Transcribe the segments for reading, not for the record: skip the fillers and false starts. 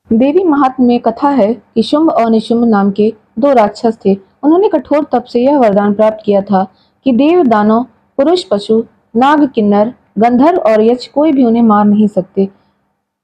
देवी महात्म्य में कथा है कि शुंभ और निशुंभ नाम के दो राक्षस थे। उन्होंने कठोर तप से यह वरदान प्राप्त किया था कि देव, दानव, पुरुष, पशु, नाग, किन्नर, गंधर्व और यक्ष कोई भी उन्हें मार नहीं सकते।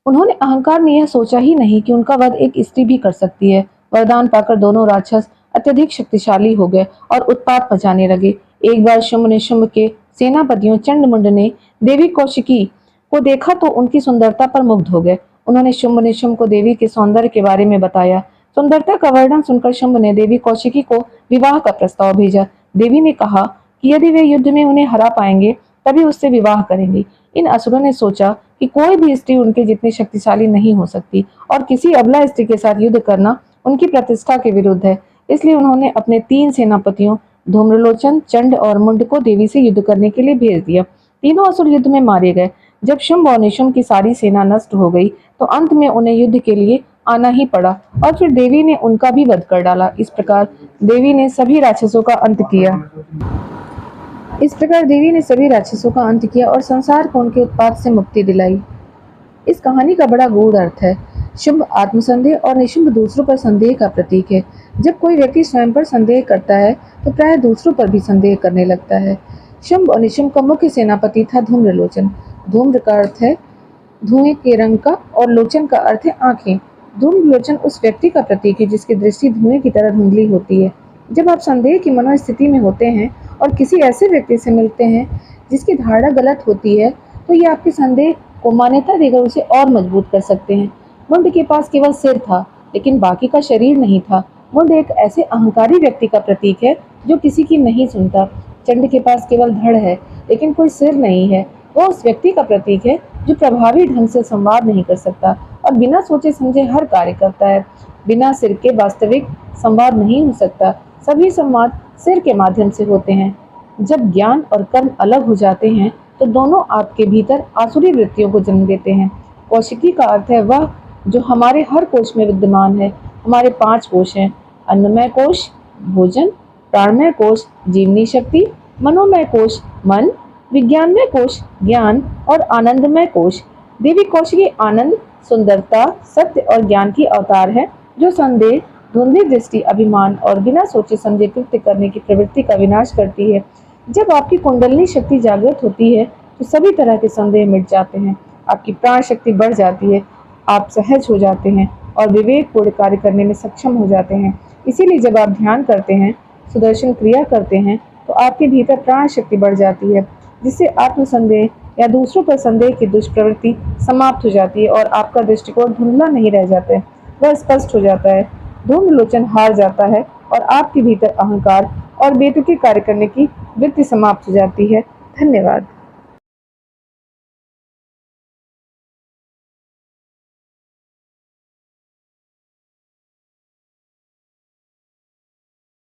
उन्होंने अहंकार में यह सोचा ही नहीं कि उनका वध एक स्त्री भी कर सकती है। वरदान पाकर दोनों राक्षस अत्यधिक शक्तिशाली हो गए और उत्पात मचाने लगे। एक बार शुंभ निशुंभ के सेनापतियों चंड मुंड ने देवी कौशिकी को देखा तो उनकी सुंदरता पर मुग्ध हो गए। उन्होंने शुंभ निशुंभ को देवी के सौंदर्य के बारे में बताया। सुंदरता का वर्णन सुनकर शुंभ ने देवी कौशिकी को विवाह का प्रस्ताव भेजा। देवी ने कहा कि यदि वे युद्ध में उन्हें हरा पाएंगे तभी उससे विवाह करेंगे। इन असुरों ने सोचा कि कोई भी स्त्री उनके जितनी शक्तिशाली नहीं हो सकती और किसी अबला स्त्री के साथ युद्ध करना उनकी प्रतिष्ठा के विरुद्ध है। इसलिए उन्होंने अपने 3 सेनापतियों धूम्रलोचन, चंड और मुंड को देवी से युद्ध करने के लिए भेज दिया। तीनों असुर युद्ध में मारे गए। जब शुंभ और निशुंभ की सारी सेना नष्ट हो गई तो अंत में उन्हें युद्ध के लिए आना ही पड़ा और फिर देवी ने उनका भी वध कर डाला। इस प्रकार देवी ने सभी राक्षसों का अंत किया और संसार को उनके उत्पात से मुक्ति दिलाई। इस कहानी का बड़ा गूढ़ अर्थ है। शुंभ आत्मसंदेह और निशुंभ दूसरों पर संदेह का प्रतीक है। जब कोई व्यक्ति स्वयं पर संदेह करता है तो प्रायः दूसरों पर भी संदेह करने लगता है। शुंभ और निशुंभ का मुख्य सेनापति था धूम्रलोचन। धूम्र का अर्थ है धुएं के रंग का और लोचन का अर्थ है आंखें। धूम्रलोचन उस व्यक्ति का प्रतीक है जिसकी दृष्टि धुएं की तरह धुंधली होती है। जब आप संदेह की मनोस्थिति में होते हैं और किसी ऐसे व्यक्ति से मिलते हैं जिसकी धारणा गलत होती है तो ये आपके संदेह को मान्यता देकर उसे और मजबूत कर सकते हैं। मुंड के पास केवल सिर था लेकिन बाकी का शरीर नहीं था। मुंड एक ऐसे अहंकारी व्यक्ति का प्रतीक है जो किसी की नहीं सुनता। चंड के पास केवल धड़ है लेकिन कोई सिर नहीं है। वो उस व्यक्ति का प्रतीक है जो प्रभावी ढंग से संवाद नहीं कर सकता और बिना सोचे समझे हर कार्य करता है। बिना सिर के वास्तविक संवाद नहीं हो सकता। सभी संवाद सिर के माध्यम से होते हैं। जब ज्ञान और कर्म अलग हो जाते हैं तो दोनों आपके भीतर आसुरी वृत्तियों को जन्म देते हैं। कौशिकी का अर्थ है वह जो हमारे हर कोश में विद्यमान है। हमारे 5 कोश हैं: अन्नमय कोश भोजन, प्राणमय कोश जीवनी शक्ति, मनोमय कोश मन, विज्ञानमय कोश ज्ञान और आनंदमय कोश। देवी कौशिकी आनंद, सुंदरता, सत्य और ज्ञान की अवतार है जो संदेह, धुंधली दृष्टि, अभिमान और बिना सोचे समझे कृत्य करने की प्रवृत्ति का विनाश करती है। जब आपकी कुंडलिनी शक्ति जागृत होती है तो सभी तरह के संदेह मिट जाते हैं। आपकी प्राण शक्ति बढ़ जाती है, आप सहज हो जाते हैं और विवेकपूर्ण कार्य करने में सक्षम हो जाते हैं। इसीलिए जब आप ध्यान करते हैं, सुदर्शन क्रिया करते हैं तो आपके भीतर प्राण शक्ति बढ़ जाती है जिससे आत्मसंदेह या दूसरों पर संदेह की दुष्प्रवृत्ति समाप्त हो जाती है और आपका दृष्टिकोण धुंधला नहीं रह जाता है, वह स्पष्ट हो जाता है। धूम्रलोचन हार जाता है और आपके भीतर अहंकार और बेतुके कार्य करने की वृत्ति समाप्त हो जाती है। धन्यवाद।